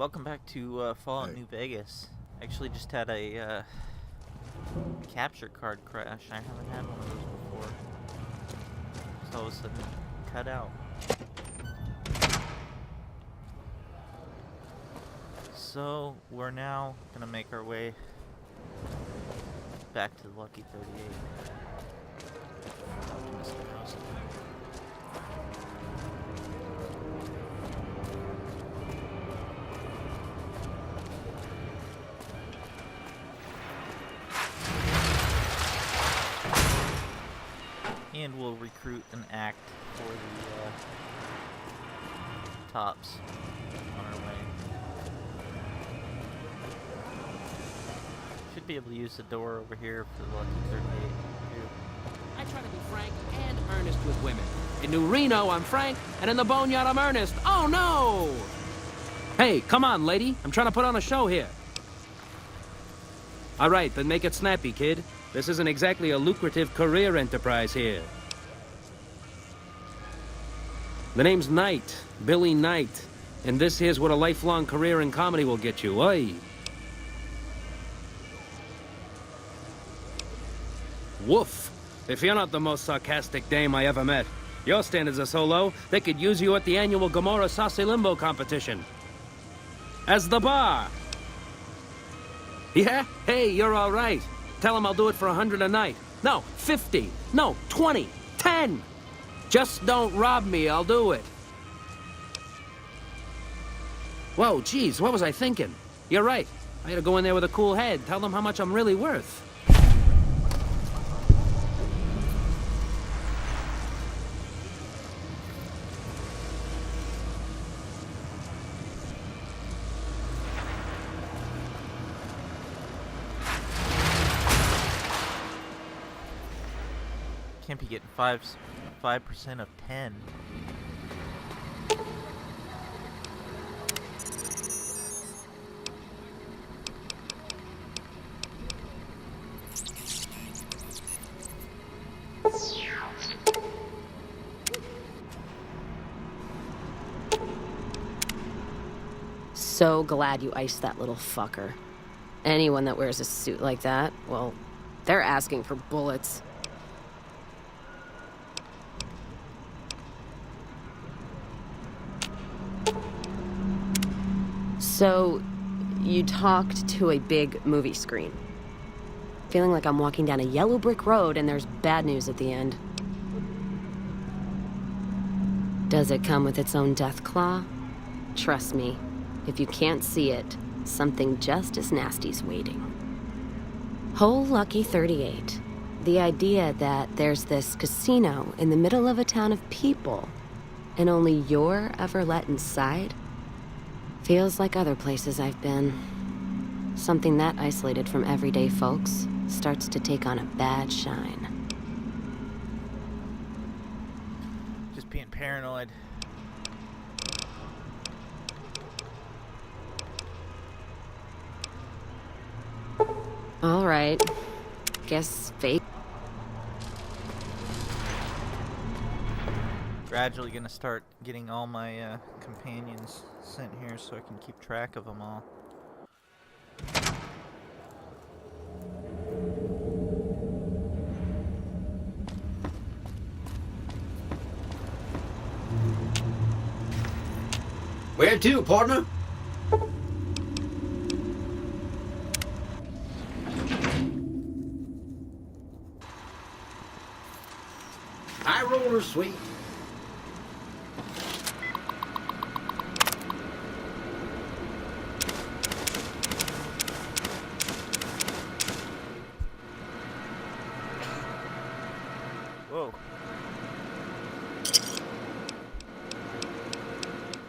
welcome back to Fallout New Vegas. Actually just had a capture card crash. I haven't had one of those before. So all of a sudden, cut out. So we're now gonna make our way back to the Lucky 38. And we'll recruit an act for the tops on our way. Should be able to use the door over here for the Lucky 38 too. I try to be frank and earnest with women. In New Reno, I'm frank, and in the Boneyard, I'm earnest. Oh, no! Hey, come on, lady. I'm trying to put on a show here. All right, then make it snappy, kid. This isn't exactly a lucrative career enterprise here. The name's Knight, Billy Knight, and this here's what a lifelong career in comedy will get you, oi. Woof. If you're not the most sarcastic dame I ever met, your standards are so low, they could use you at the annual Gomorrah Saucy Limbo competition. As the bar. Yeah? Hey, you're all right. Tell him I'll do it for 100 a night. No, 50. No, 20. 10. Just don't rob me, I'll do it. Whoa, geez, what was I thinking? You're right. I had to go in there with a cool head, tell them how much I'm really worth. Can't be getting 5% of 10. So glad you iced that little fucker. Anyone that wears a suit like that, well, they're asking for bullets. So, you talked to a big movie screen. Feeling like I'm walking down a yellow brick road and there's bad news at the end. Does it come with its own death claw? Trust me, if you can't see it, something just as nasty's waiting. Whole Lucky 38. The idea that there's this casino in the middle of a town of people and only you're ever let inside? Feels like other places I've been. Something that isolated from everyday folks starts to take on a bad shine. Just being paranoid. All right. Guess fate. Gradually gonna start getting all my companions sent here so I can keep track of them all. Where to, partner? High roller, sweet. Whoa.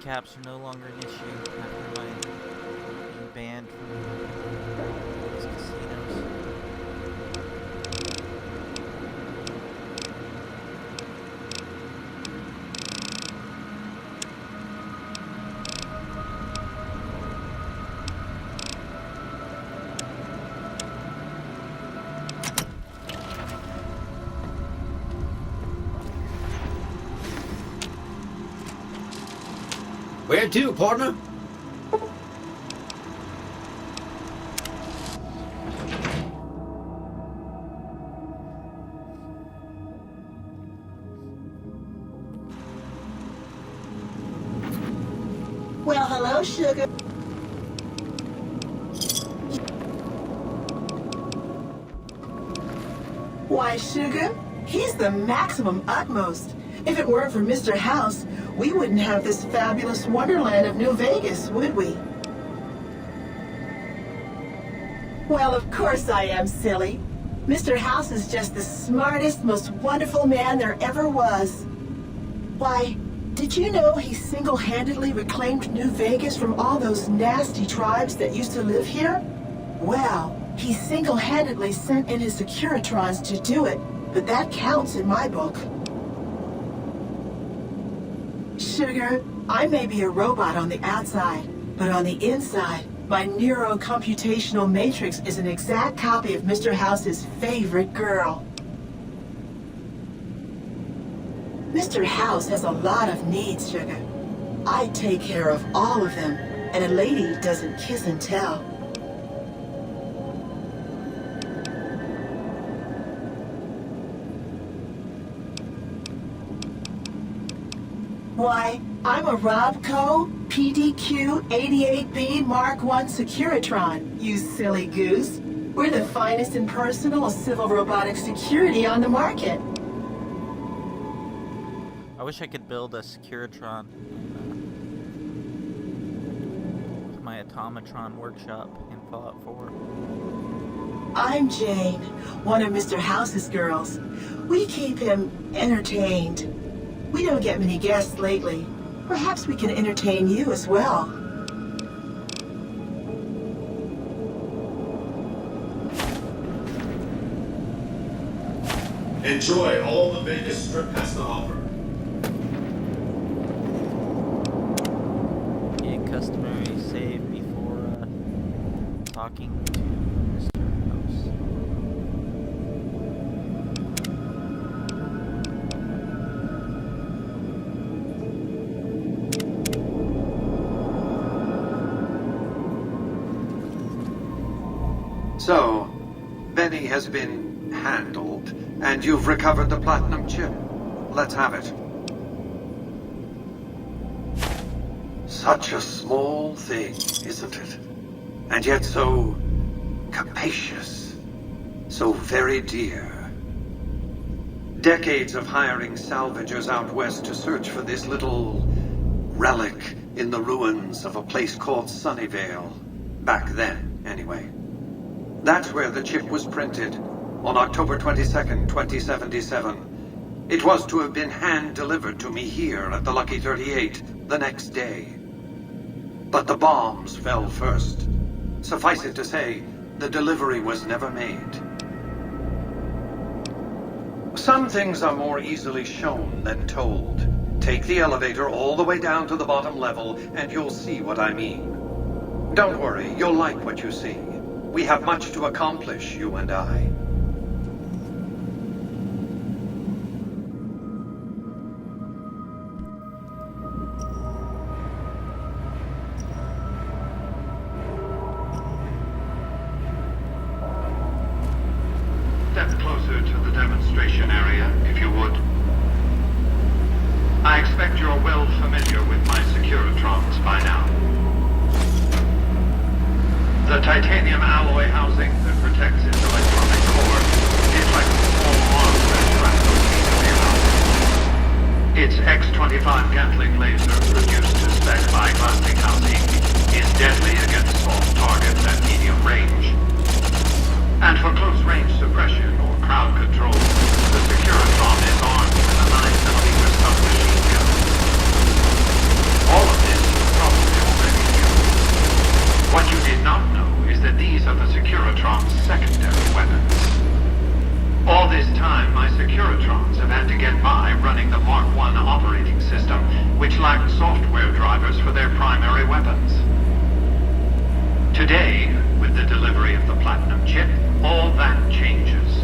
Caps are no longer an issue after my being banned from these casinos. Where to, partner? Hello, sugar. Why, sugar? He's the maximum utmost. If it weren't for Mr. House, we wouldn't have this fabulous wonderland of New Vegas, would we? Well, of course I am, silly. Mr. House is just the smartest, most wonderful man there ever was. Why, did you know he single-handedly reclaimed New Vegas from all those nasty tribes that used to live here? Well, he single-handedly sent in his Securitrons to do it, but that counts in my book. Sugar, I may be a robot on the outside, but on the inside, my neuro-computational matrix is an exact copy of Mr. House's favorite girl. Mr. House has a lot of needs, sugar. I take care of all of them, and a lady doesn't kiss and tell. Why, I'm a Robco PDQ 88B Mark I Securitron, you silly goose. We're the finest in personal civil robotic security on the market. I wish I could build a Securitron with my Automatron workshop in Fallout 4. I'm Jane, one of Mr. House's girls. We keep him entertained. We don't get many guests lately. Perhaps we can entertain you as well. Enjoy all the Vegas Strip has to offer. Yeah, customary save before talking to Mr. House. So, Benny has been handled, and you've recovered the platinum chip. Let's have it. Such a small thing, isn't it? And yet so capacious, so very dear. Decades of hiring salvagers out west to search for this little relic in the ruins of a place called Sunnyvale. Back then, anyway. That's where the chip was printed, on October 22nd, 2077. It was to have been hand-delivered to me here at the Lucky 38 the next day. But the bombs fell first. Suffice it to say, the delivery was never made. Some things are more easily shown than told. Take the elevator all the way down to the bottom level, and you'll see what I mean. Don't worry, you'll like what you see. We have much to accomplish, you and I. Step closer to the demonstration area, if you would. I expect you're well familiar with my Securitrons by now. The titanium alloy housing that protects its electronic core is like a small arm that tracks the piece of the house. Its X-25 Gatling laser, reduced to spec by Westinghouse Inc., is deadly against soft targets at medium range. And for close-range suppression or crowd control, the Securitron is armed with a 9mm submachine gun. All of this you probably already knew. What you did not know is that these are the Securitron's secondary weapons. All this time, my Securitrons have had to get by running the Mark I operating system, which lacked software drivers for their primary weapons. Today, with the delivery of the Platinum chip, all that changes.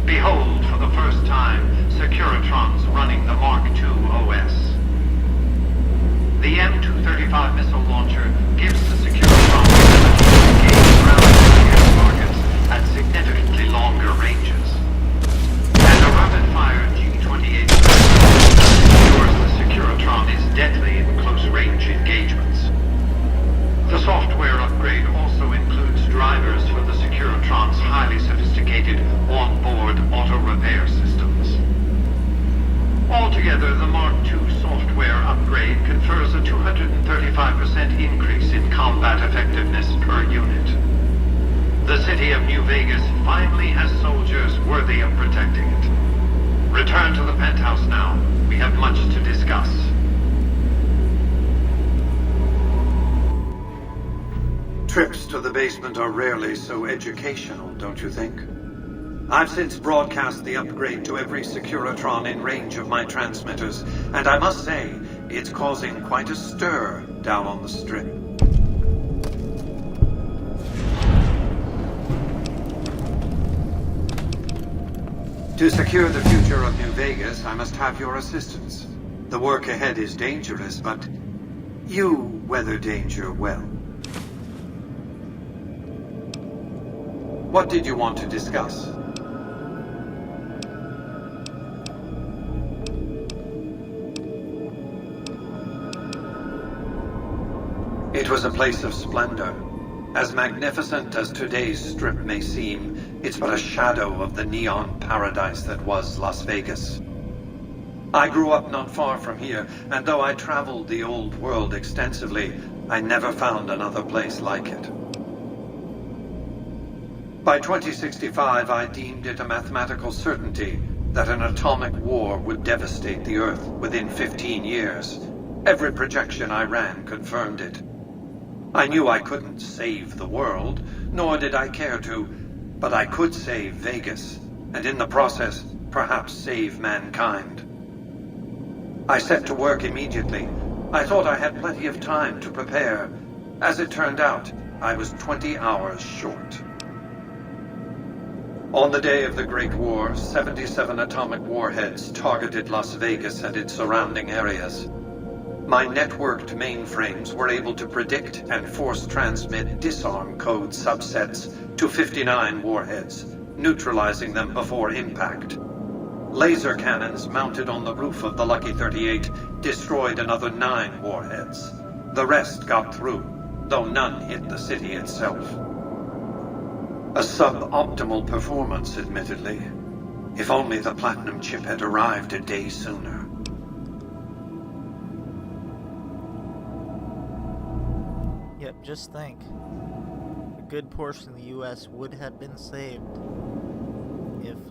Behold, for the first time, Securitrons running the Mark II OS. The M235 missile launcher gives the Securitron the ability to engage ground-to-air targets at significantly longer ranges. And a rapid-fire G-28 ensures the Securitron is deadly in close-range engagements. confers a 235% increase in combat effectiveness per unit. The city of New Vegas finally has soldiers worthy of protecting it. Return to the penthouse now. We have much to discuss. Trips to the basement are rarely so educational, don't you think? I've since broadcast the upgrade to every Securitron in range of my transmitters, and I must say, it's causing quite a stir down on the Strip. To secure the future of New Vegas, I must have your assistance. The work ahead is dangerous, but you weather danger well. What did you want to discuss? It was a place of splendor. As magnificent as today's Strip may seem, it's but a shadow of the neon paradise that was Las Vegas. I grew up not far from here, and though I traveled the old world extensively, I never found another place like it. By 2065, I deemed it a mathematical certainty that an atomic war would devastate the Earth within 15 years. Every projection I ran confirmed it. I knew I couldn't save the world, nor did I care to, but I could save Vegas, and in the process, perhaps save mankind. I set to work immediately. I thought I had plenty of time to prepare. As it turned out, I was 20 hours short. On the day of the Great War, 77 atomic warheads targeted Las Vegas and its surrounding areas. My networked mainframes were able to predict and force transmit disarm code subsets to 59 warheads, neutralizing them before impact. Laser cannons mounted on the roof of the Lucky 38 destroyed another 9 warheads. The rest got through, though none hit the city itself. A suboptimal performance, admittedly. If only the platinum chip had arrived a day sooner. Yep, just think. A good portion of the U.S. would have been saved if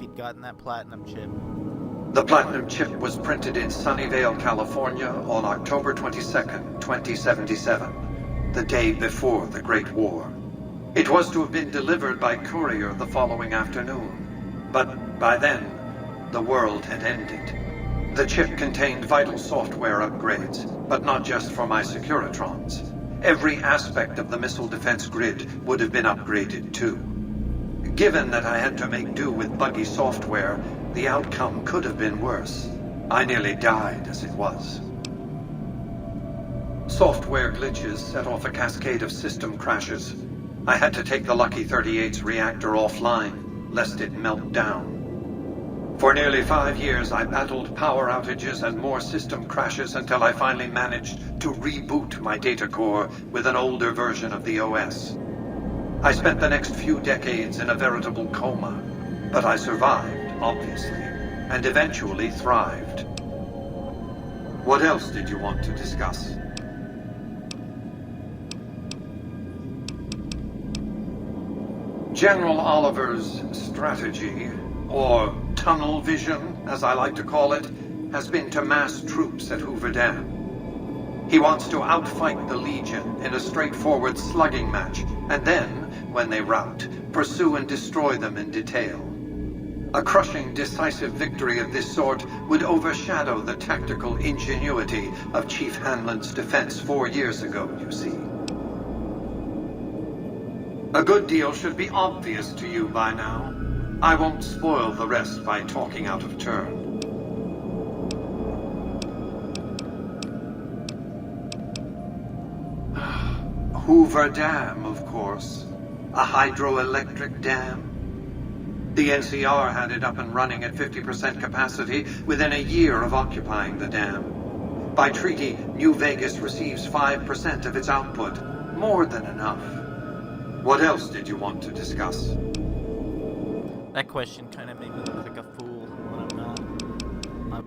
he'd gotten that platinum chip. The platinum chip was printed in Sunnyvale, California on October 22nd, 2077. The day before the Great War. It was to have been delivered by courier the following afternoon, but by then, the world had ended. The chip contained vital software upgrades, but not just for my Securitrons. Every aspect of the missile defense grid would have been upgraded too. Given that I had to make do with buggy software, the outcome could have been worse. I nearly died as it was. Software glitches set off a cascade of system crashes. I had to take the Lucky 38's reactor offline, lest it melt down. For nearly 5 years, I battled power outages and more system crashes until I finally managed to reboot my data core with an older version of the OS. I spent the next few decades in a veritable coma, but I survived, obviously, and eventually thrived. What else did you want to discuss? General Oliver's strategy, or tunnel vision, as I like to call it, has been to mass troops at Hoover Dam. He wants to outfight the Legion in a straightforward slugging match, and then, when they rout, pursue and destroy them in detail. A crushing, decisive victory of this sort would overshadow the tactical ingenuity of Chief Hanlon's defense 4 years ago, you see. A good deal should be obvious to you by now. I won't spoil the rest by talking out of turn. Hoover Dam, of course. A hydroelectric dam. The NCR had it up and running at 50% capacity within a year of occupying the dam. By treaty, New Vegas receives 5% of its output. More than enough. What else did you want to discuss? That question kind of made me look like a fool when I'm not. My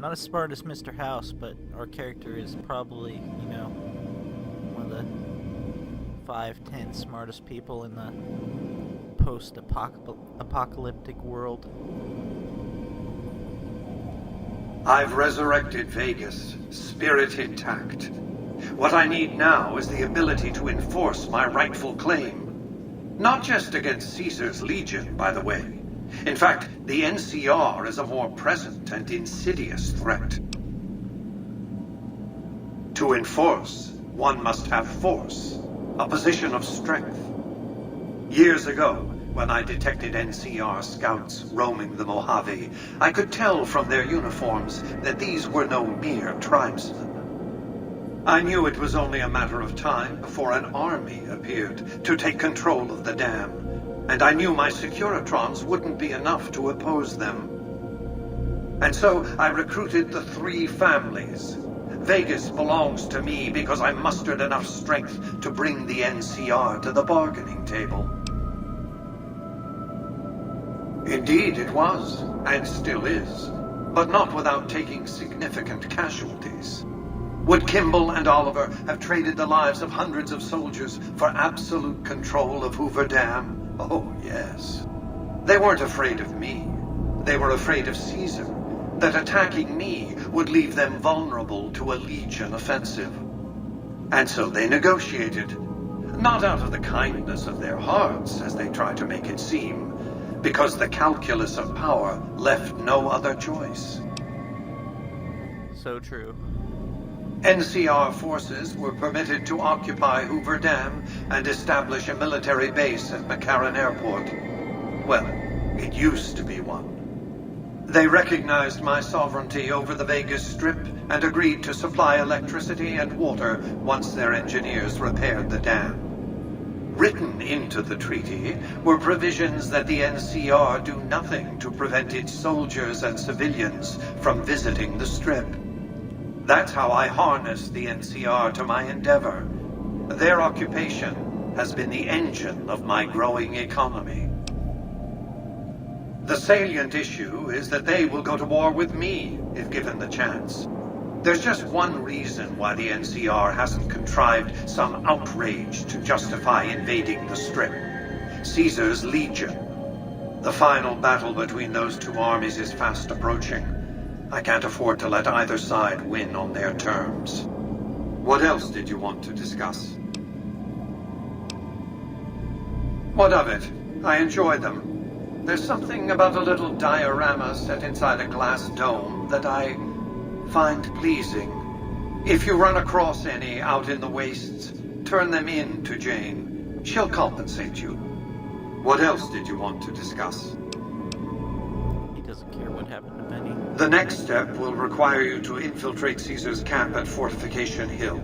Not as smart as Mr. House, but our character is probably, you know, one of the 5-10 smartest people in the post-apocalyptic world. I've resurrected Vegas, spirit intact. What I need now is the ability to enforce my rightful claim. Not just against Caesar's Legion, by the way. In fact, the NCR is a more present and insidious threat. To enforce, one must have force, a position of strength. Years ago, when I detected NCR scouts roaming the Mojave, I could tell from their uniforms that these were no mere tribesmen. I knew it was only a matter of time before an army appeared to take control of the dam, and I knew my Securitrons wouldn't be enough to oppose them. And so I recruited the 3 families. Vegas belongs to me because I mustered enough strength to bring the NCR to the bargaining table. Indeed it was, and still is, but not without taking significant casualties. Would Kimball and Oliver have traded the lives of hundreds of soldiers for absolute control of Hoover Dam? Oh, yes. They weren't afraid of me. They were afraid of Caesar, that attacking me would leave them vulnerable to a Legion offensive. And so they negotiated, not out of the kindness of their hearts, as they tried to make it seem, because the calculus of power left no other choice. So true. NCR forces were permitted to occupy Hoover Dam and establish a military base at McCarran Airport. Well, it used to be one. They recognized my sovereignty over the Vegas Strip and agreed to supply electricity and water once their engineers repaired the dam. Written into the treaty were provisions that the NCR do nothing to prevent its soldiers and civilians from visiting the Strip. That's how I harnessed the NCR to my endeavor. Their occupation has been the engine of my growing economy. The salient issue is that they will go to war with me if given the chance. There's just one reason why the NCR hasn't contrived some outrage to justify invading the Strip. Caesar's Legion. The final battle between those 2 armies is fast approaching. I can't afford to let either side win on their terms. What else did you want to discuss? What of it? I enjoy them. There's something about a little diorama set inside a glass dome that I find pleasing. If you run across any out in the wastes, turn them in to Jane. She'll compensate you. What else did you want to discuss? He doesn't care what happened to Benny. The next step will require you to infiltrate Caesar's camp at Fortification Hill.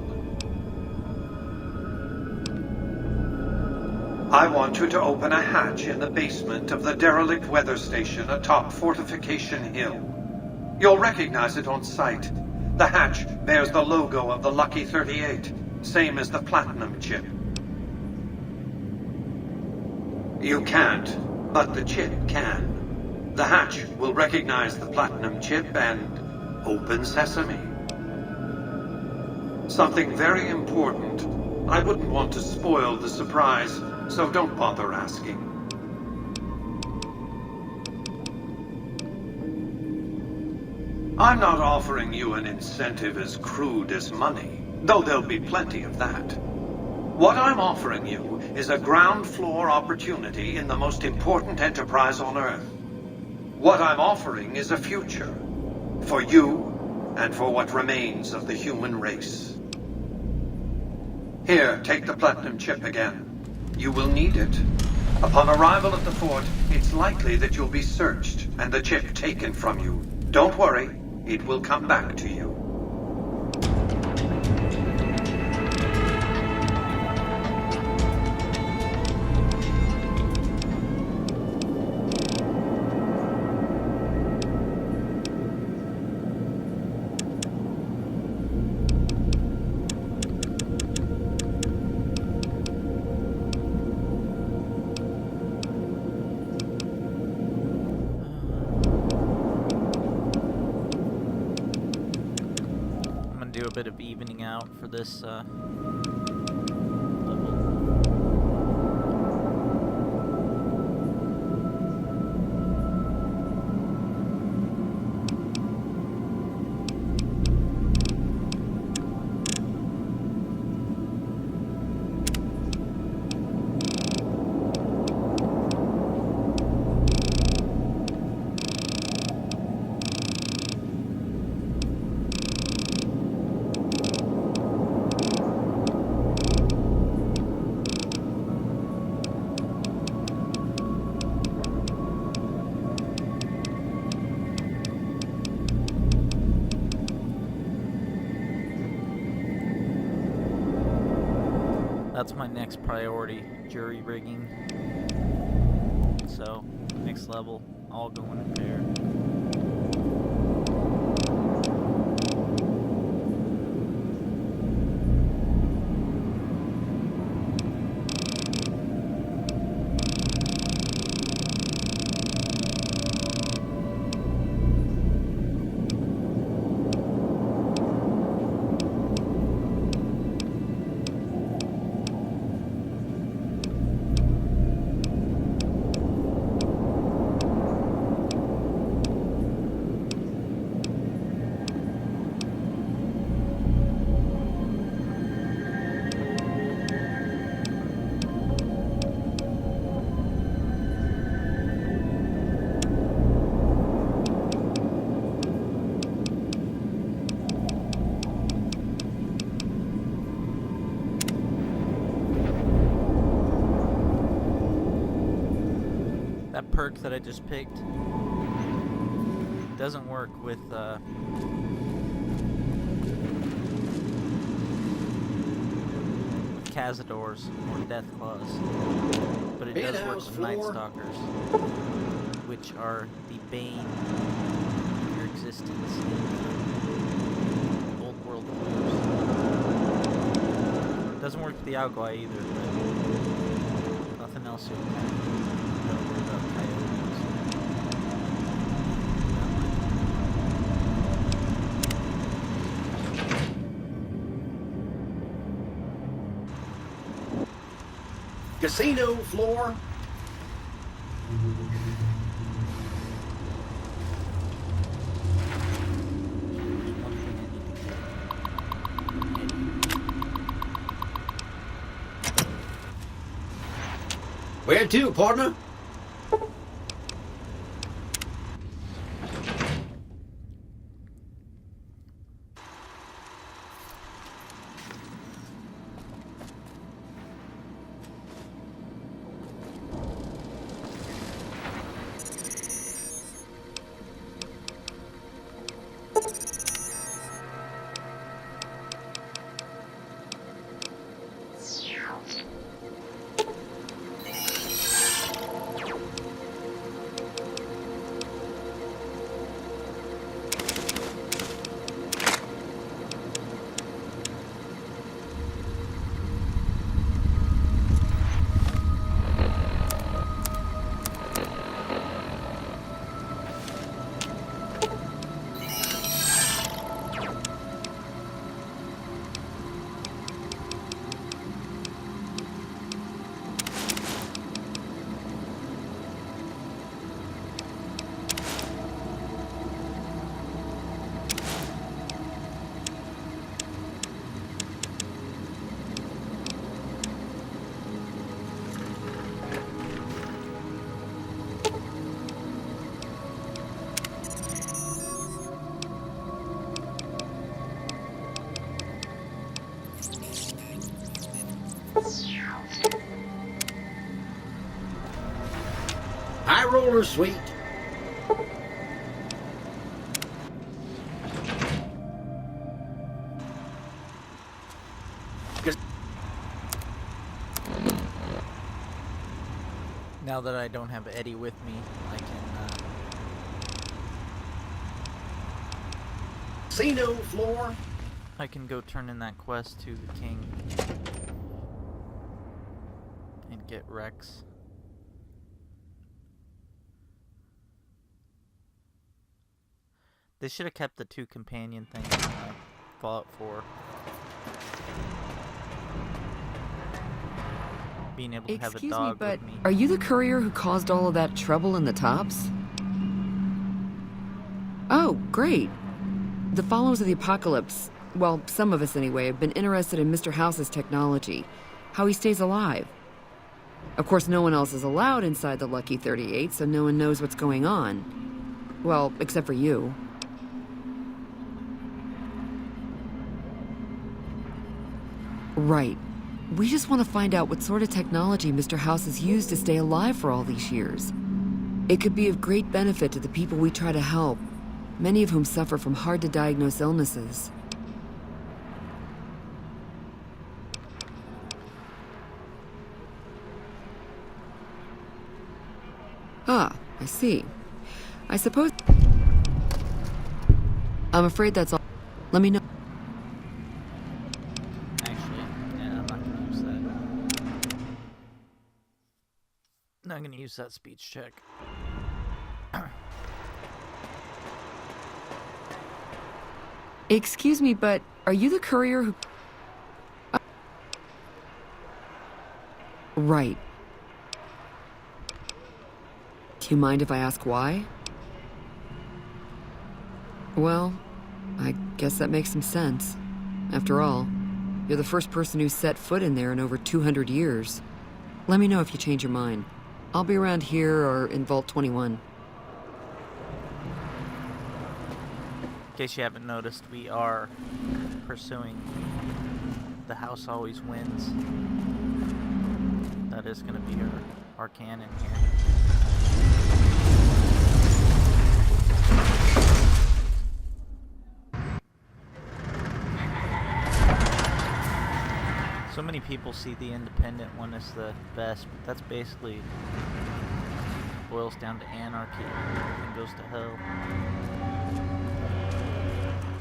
I want you to open a hatch in the basement of the derelict weather station atop Fortification Hill. You'll recognize it on sight. The hatch bears the logo of the Lucky 38, same as the platinum chip. You can't, but the chip can. The hatch will recognize the platinum chip and open sesame. Something very important. I wouldn't want to spoil the surprise, so don't bother asking. I'm not offering you an incentive as crude as money, though there'll be plenty of that. What I'm offering you is a ground floor opportunity in the most important enterprise on Earth. What I'm offering is a future. For you, and for what remains of the human race. Here, take the platinum chip again. You will need it. Upon arrival at the fort, it's likely that you'll be searched and the chip taken from you. Don't worry, it will come back to you. bit of evening out for this level. That's my next priority, jury rigging. So, next level, all going in there. That perk that I just picked doesn't work with Cazadors or Deathclaws, but it does work with Night Stalkers, which are the bane of your existence in old world wars. It doesn't work with the Algoi either, but nothing else you can. Casino floor. Where to, partner? High roller suite. Now that I don't have Eddie with me, I can Casino floor. I can go turn in that quest to the king and get Rex. They should have kept the 2 companion things in Fallout 4. Being able to have a Excuse me, dog but with me. are you the courier who caused all of that trouble in the tops? Oh, great. The followers of the apocalypse, well, some of us anyway, have been interested in Mr. House's technology, how he stays alive. Of course, no one else is allowed inside the Lucky 38, so no one knows what's going on. Well, except for you. Right. We just want to find out what sort of technology Mr. House has used to stay alive for all these years. It could be of great benefit to the people we try to help, many of whom suffer from hard-to-diagnose illnesses. Ah, I see. I suppose... I'm afraid that's all. Let me know. Actually, yeah, I'm not gonna use that. Not gonna use that speech check. Excuse me, but are you the courier who... Right. Do you mind if I ask why? Well, I guess that makes some sense. After all, you're the first person who's set foot in there in over 200 years. Let me know if you change your mind. I'll be around here or in Vault 21. In case you haven't noticed, we are pursuing The House Always Wins. That is going to be our canon here. So many people see the independent one as the best, but that's basically boils down to anarchy and goes to hell.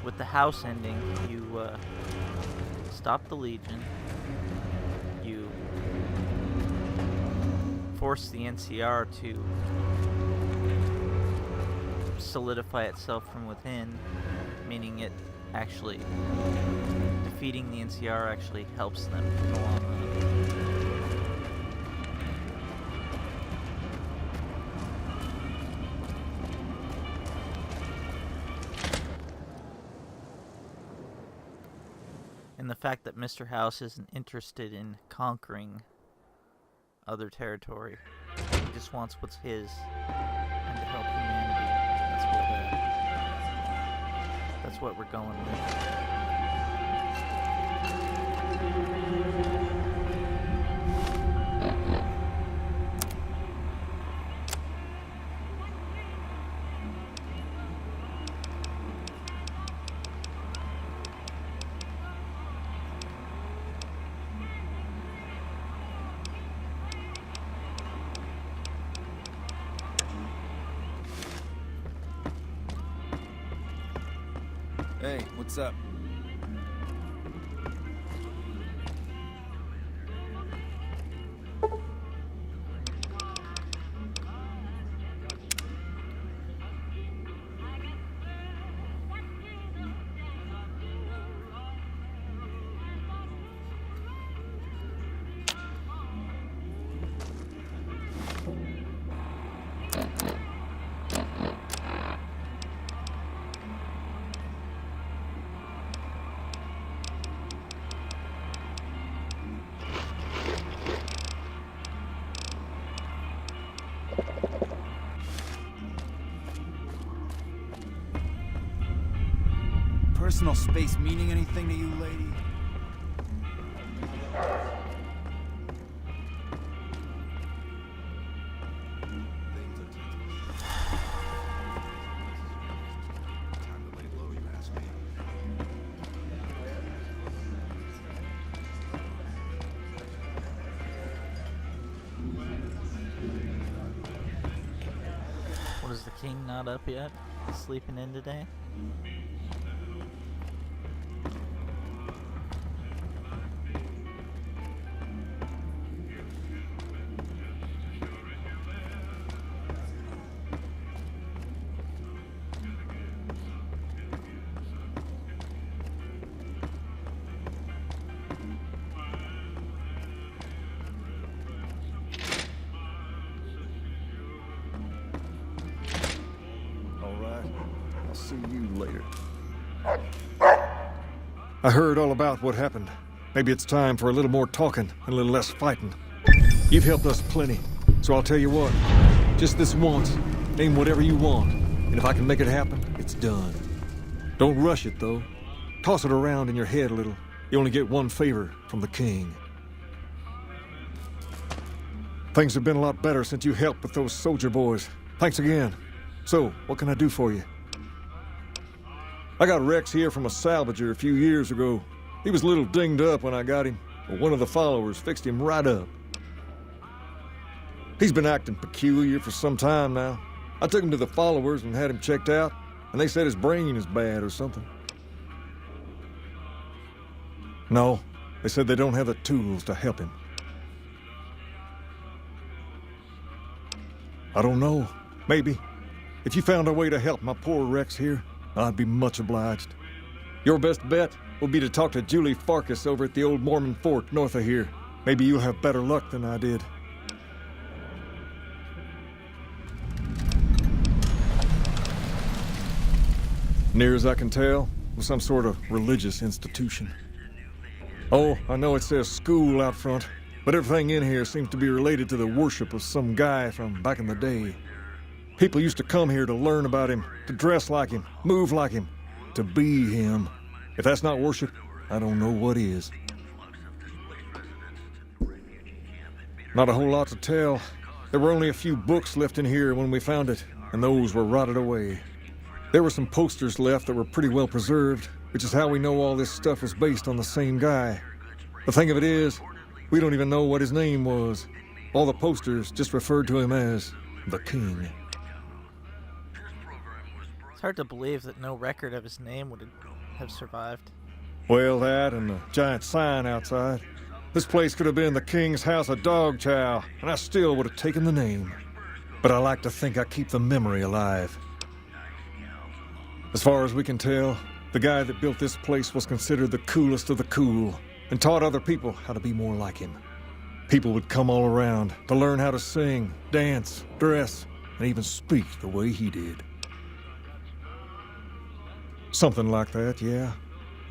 With the House ending, you stop the Legion, you force the NCR to solidify itself from within, meaning it actually, defeating the NCR actually helps them in the long run. And the fact that Mr. House isn't interested in conquering other territory. He just wants what's his and to help humanity. That's what we're going with. Hey, what's up? Personal space meaning anything to you, lady? What is the king not up yet? Sleeping in today? I'll see you later. I heard all about what happened. Maybe it's time for a little more talking and a little less fighting. You've helped us plenty, so I'll tell you what. Just this once, name whatever you want, and if I can make it happen, it's done. Don't rush it, though. Toss it around in your head a little. You only get one favor from the king. Things have been a lot better since you helped with those soldier boys. Thanks again. So, what can I do for you? I got Rex here from a salvager a few years ago. He was a little dinged up when I got him, but one of the followers fixed him right up. He's been acting peculiar for some time now. I took him to the followers and had him checked out, and they said his brain is bad or something. No, they said they don't have the tools to help him. I don't know. Maybe. If you found a way to help my poor Rex here, I'd be much obliged. Your best bet will be to talk to Julie Farkas over at the old Mormon fort north of here. Maybe you'll have better luck than I did. Near as I can tell, it was some sort of religious institution. Oh, I know it says school out front, but everything in here seems to be related to the worship of some guy from back in the day. People used to come here to learn about him, to dress like him, move like him, to be him. If that's not worship, I don't know what is. Not a whole lot to tell. There were only a few books left in here when we found it, and those were rotted away. There were some posters left that were pretty well preserved, which is how we know all this stuff was based on the same guy. The thing of it is, we don't even know what his name was. All the posters just referred to him as the King. It's hard to believe that no record of his name would have survived. Well, that and the giant sign outside. This place could have been the King's House of Dog Chow, and I still would have taken the name. But I like to think I keep the memory alive. As far as we can tell, the guy that built this place was considered the coolest of the cool, and taught other people how to be more like him. People would come all around to learn how to sing, dance, dress, and even speak the way he did. Something like that, yeah.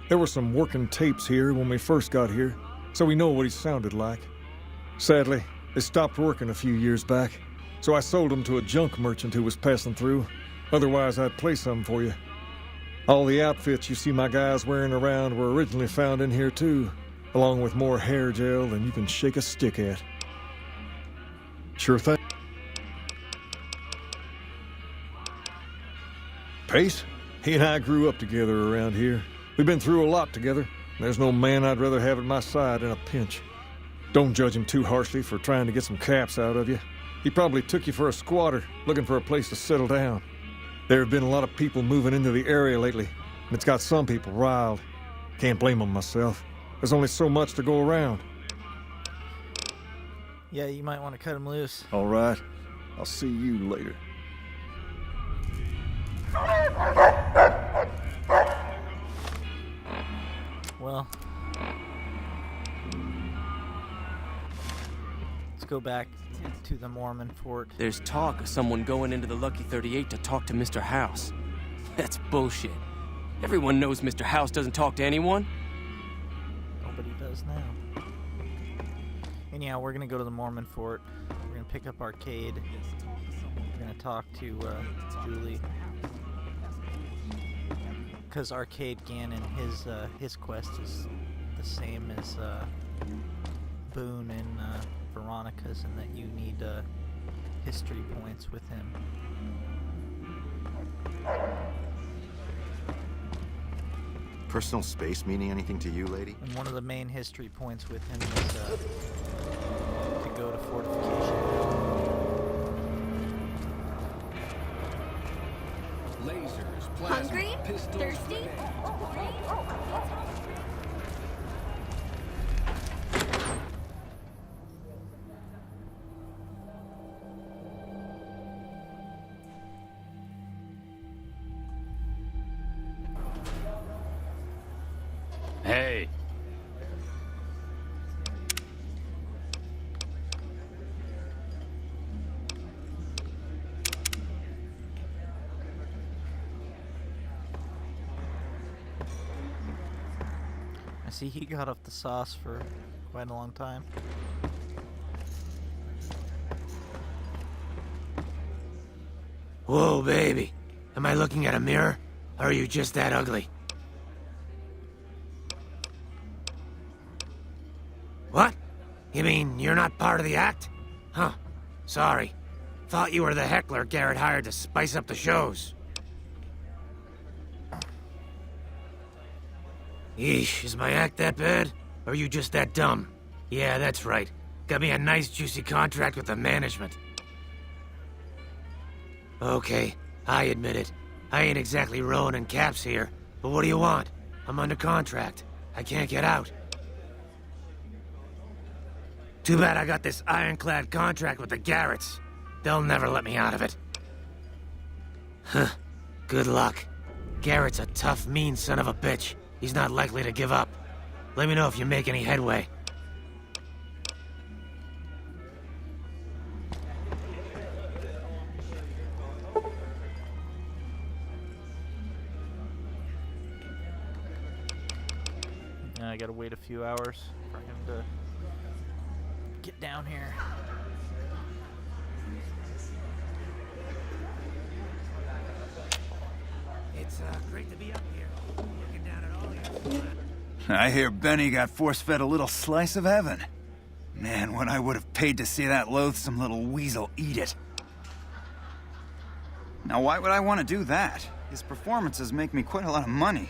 There were some working tapes here when we first got here, so we know what he sounded like. Sadly, they stopped working a few years back, so I sold them to a junk merchant who was passing through. Otherwise, I'd play some for you. All the outfits you see my guys wearing around were originally found in here too, along with more hair gel than you can shake a stick at. Sure thing. Pace? He and I grew up together around here. We've been through a lot together. There's no man I'd rather have at my side in a pinch. Don't judge him too harshly for trying to get some caps out of you. He probably took you for a squatter, looking for a place to settle down. There have been a lot of people moving into the area lately, and it's got some people riled. Can't blame them myself. There's only so much to go around. Yeah, you might want to cut him loose. All right. I'll see you later. Well, let's go back to the Mormon fort. There's talk of someone going into the Lucky 38 to talk to Mr. House. That's bullshit. Everyone knows Mr. House doesn't talk to anyone. Nobody does now. Anyhow, we're gonna go to the Mormon fort. We're gonna pick up Arcade. We're gonna talk to Julie. Because Arcade Gannon, his quest is the same as Boone and Veronica's, and that you need history points with him. Personal space meaning anything to you, lady? And one of the main history points with him is to go to Fortification Hill. Lasers, plasma, Hungry? pistols, Thirsty? Hey. see he got off the sauce for quite a long time. Whoa, baby. Am I looking at a mirror? Or are you just that ugly? What? You mean you're not part of the act? Huh. Sorry. Thought you were the heckler Garrett hired to spice up the shows. Yeesh, is my act that bad? Or are you just that dumb? Yeah, that's right. Got me a nice juicy contract with the management. Okay, I admit it. I ain't exactly rowing in caps here, but what do you want? I'm under contract. I can't get out. Too bad I got this ironclad contract with the Garretts. They'll never let me out of it. Huh. Good luck. Garrett's a tough, mean son of a bitch. He's not likely to give up. Let me know if you make any headway. I gotta wait a few hours for him to get down here. It's great to be up here. Looking down at all your... I hear Benny got force-fed a little slice of heaven. Man, what I would have paid to see that loathsome little weasel eat it. Now, why would I want to do that? His performances make me quite a lot of money.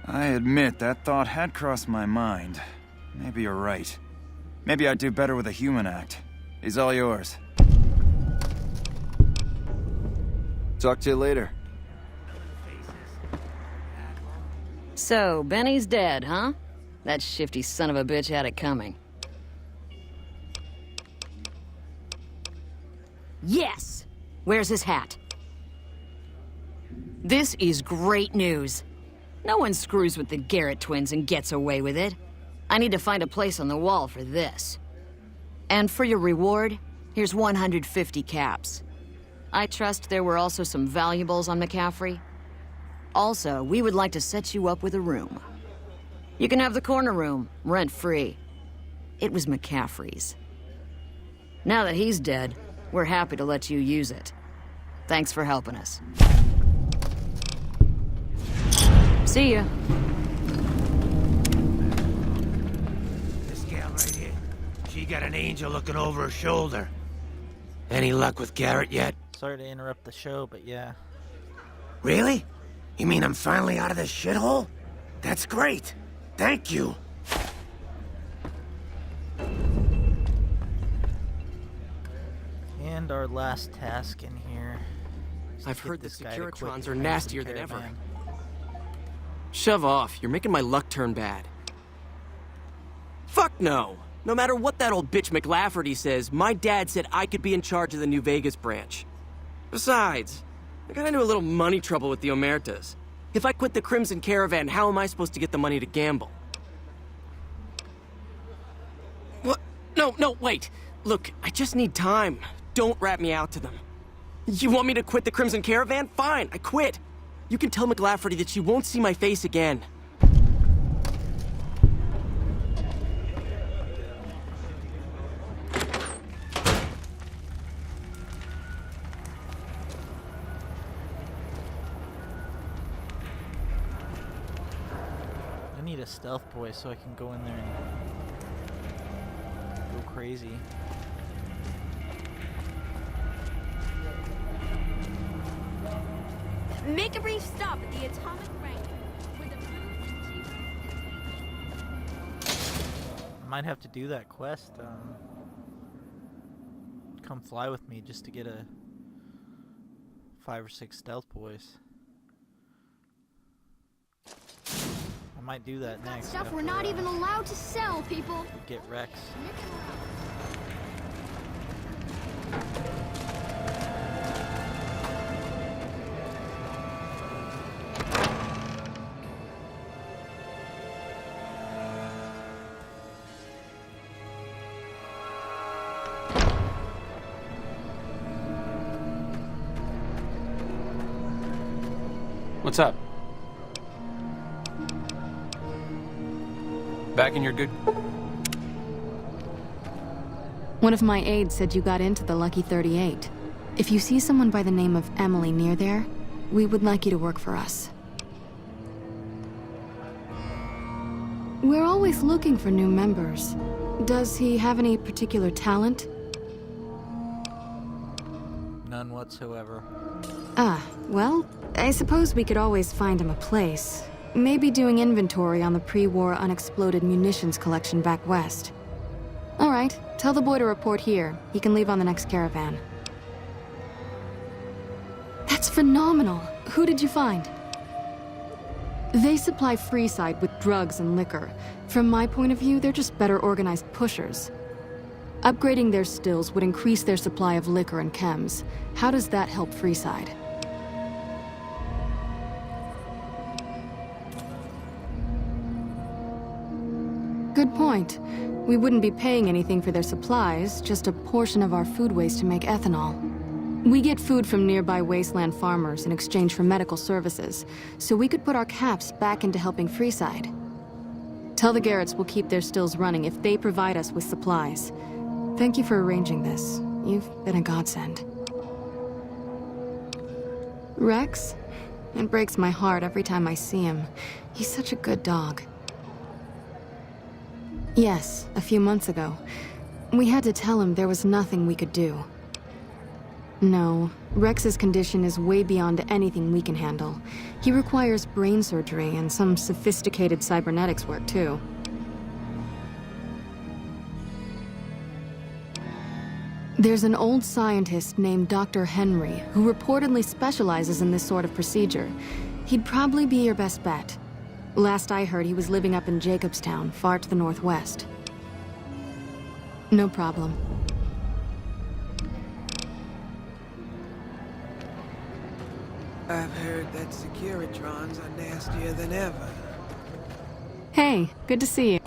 I admit that thought had crossed my mind. Maybe you're right. Maybe I'd do better with a human act. He's all yours. Talk to you later. So, Benny's dead, huh? That shifty son of a bitch had it coming. Yes! Where's his hat? This is great news. No one screws with the Garrett twins and gets away with it. I need to find a place on the wall for this. And for your reward, here's 150 caps. I trust there were also some valuables on McCaffrey. Also, we would like to set you up with a room. You can have the corner room, rent-free. It was McCaffrey's. Now that he's dead, we're happy to let you use it. Thanks for helping us. See ya. This gal right here, she got an angel looking over her shoulder. Any luck with Garrett yet? Sorry to interrupt the show, but yeah. Really? You mean I'm finally out of this shithole? That's great. Thank you. And our last task in here. I've heard the Securitrons are nastier than ever. Shove off. You're making my luck turn bad. Fuck no. No matter what that old bitch McLafferty says, my dad said I could be in charge of the New Vegas branch. Besides, I got into a little money trouble with the Omertas. If I quit the Crimson Caravan, how am I supposed to get the money to gamble? What? No, wait. Look, I just need time. Don't rat me out to them. You want me to quit the Crimson Caravan? Fine, I quit. You can tell McLafferty that she won't see my face again. I need a stealth boy so I can go in there and go crazy. Make a brief stop at the atomic rank. Where the I might have to do that quest. Come fly with me just to get a 5 or 6 stealth boys. I might do that next. stuff we're not even allowed to sell, people. Get Rex. What's up? Back in your good... One of my aides said you got into the Lucky 38. If you see someone by the name of Emily near there, we would like you to work for us. We're always looking for new members. Does he have any particular talent? None whatsoever. Ah, well, I suppose we could always find him a place. Maybe doing inventory on the pre-war unexploded munitions collection back west. All right, tell the boy to report here. He can leave on the next caravan. That's phenomenal. Who did you find? They supply Freeside with drugs and liquor. From my point of view, they're just better organized pushers. Upgrading their stills would increase their supply of liquor and chems. How does that help Freeside? Good point. We wouldn't be paying anything for their supplies, just a portion of our food waste to make ethanol. We get food from nearby wasteland farmers in exchange for medical services, so we could put our caps back into helping Freeside. Tell the Garretts we'll keep their stills running if they provide us with supplies. Thank you for arranging this. You've been a godsend. Rex? It breaks my heart every time I see him. He's such a good dog. Yes, a few months ago. We had to tell him there was nothing we could do. No, Rex's condition is way beyond anything we can handle. He requires brain surgery and some sophisticated cybernetics work, too. There's an old scientist named Dr. Henry who reportedly specializes in this sort of procedure. He'd probably be your best bet. Last I heard, he was living up in Jacobstown, far to the northwest. No problem. I've heard that Securitrons are nastier than ever. Hey, good to see you.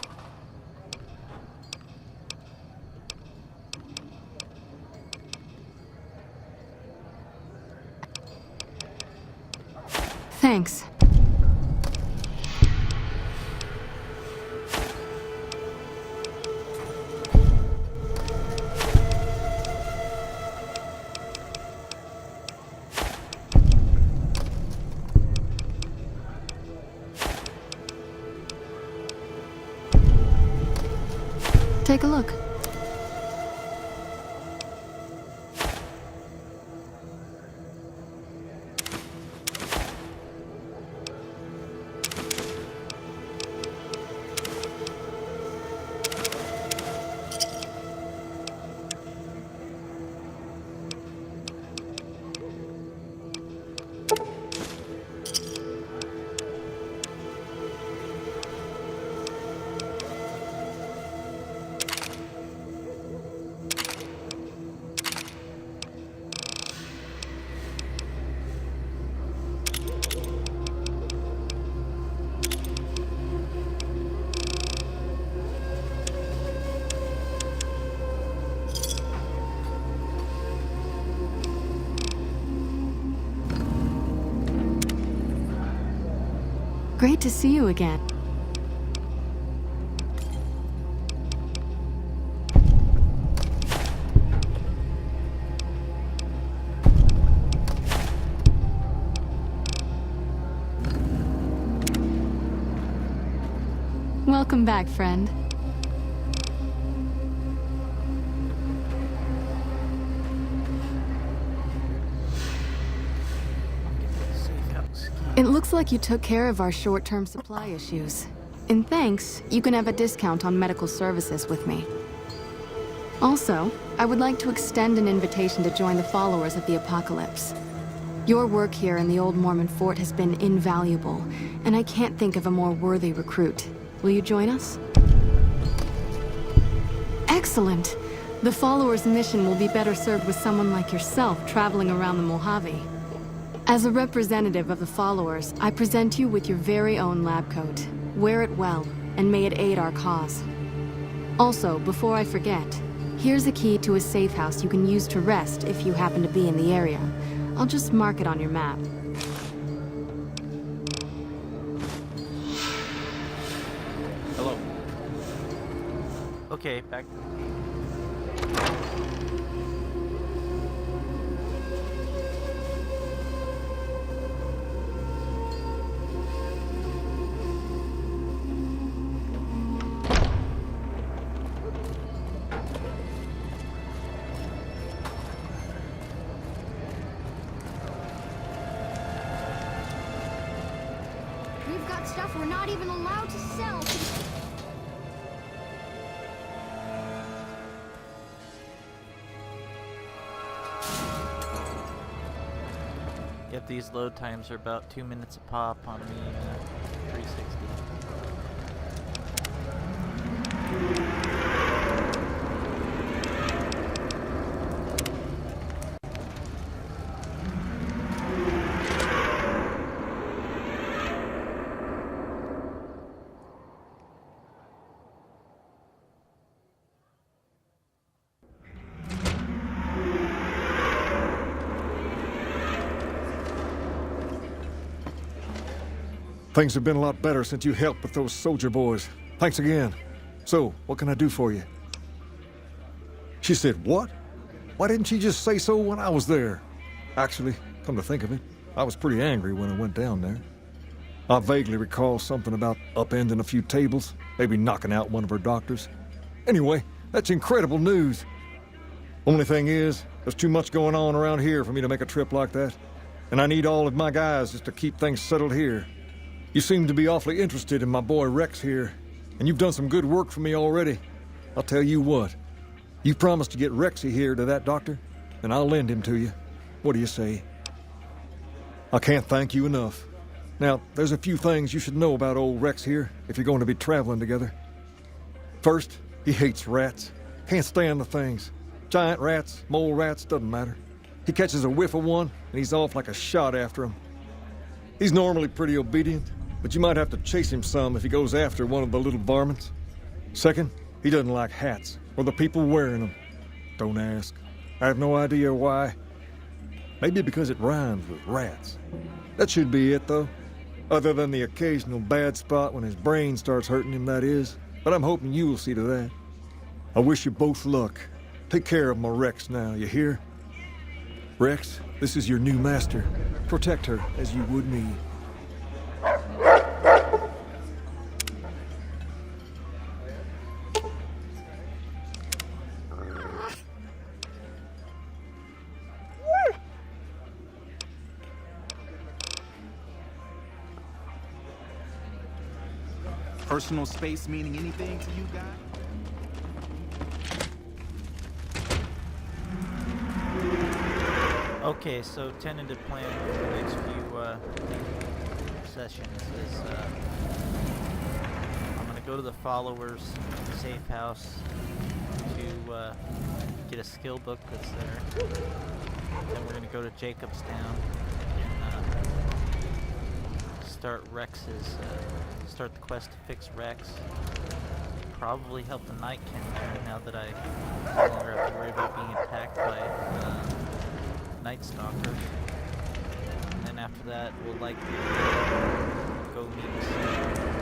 Thanks. Take a look. Great to see you again. Welcome back, friend. It looks like you took care of our short-term supply issues. In thanks, you can have a discount on medical services with me. Also, I would like to extend an invitation to join the followers of the Apocalypse. Your work here in the old Mormon fort has been invaluable, and I can't think of a more worthy recruit. Will you join us? Excellent! The followers' mission will be better served with someone like yourself traveling around the Mojave. As a representative of the followers, I present you with your very own lab coat. Wear it well, and may it aid our cause. Also, before I forget, here's a key to a safe house you can use to rest if you happen to be in the area. I'll just mark it on your map. Okay, back. We've got stuff we're not even allowed to sell. Yep, these load times are about 2 minutes a pop on the 360. Things have been a lot better since you helped with those soldier boys. Thanks again. So, what can I do for you? She said, what? Why didn't she just say so when I was there? Actually, come to think of it, I was pretty angry when I went down there. I vaguely recall something about upending a few tables, maybe knocking out one of her doctors. Anyway, that's incredible news. Only thing is, there's too much going on around here for me to make a trip like that. And I need all of my guys just to keep things settled here. You seem to be awfully interested in my boy Rex here, and you've done some good work for me already. I'll tell you what, you promised to get Rexy here to that doctor, and I'll lend him to you. What do you say? I can't thank you enough. Now, there's a few things you should know about old Rex here if you're going to be traveling together. First, he hates rats. Can't stand the things. Giant rats, mole rats, doesn't matter. He catches a whiff of one, and he's off like a shot after him. He's normally pretty obedient, but you might have to chase him some if he goes after one of the little varmints. Second, he doesn't like hats, or the people wearing them. Don't ask. I have no idea why. Maybe because it rhymes with rats. That should be it, though. Other than the occasional bad spot when his brain starts hurting him, that is. But I'm hoping you'll see to that. I wish you both luck. Take care of my Rex now, you hear? Rex, this is your new master. Protect her as you would me. Personal space meaning anything to you guys? Okay, so tentative plan for the next few sessions is I'm going to go to the followers safe house to get a skill book that's there. Then we're going to go to Jacobstown and start start the quest to fix Rex. Probably help the Night King there now that I no longer have to worry about being attacked by Night Stalker. And then after that, we'll likely go meet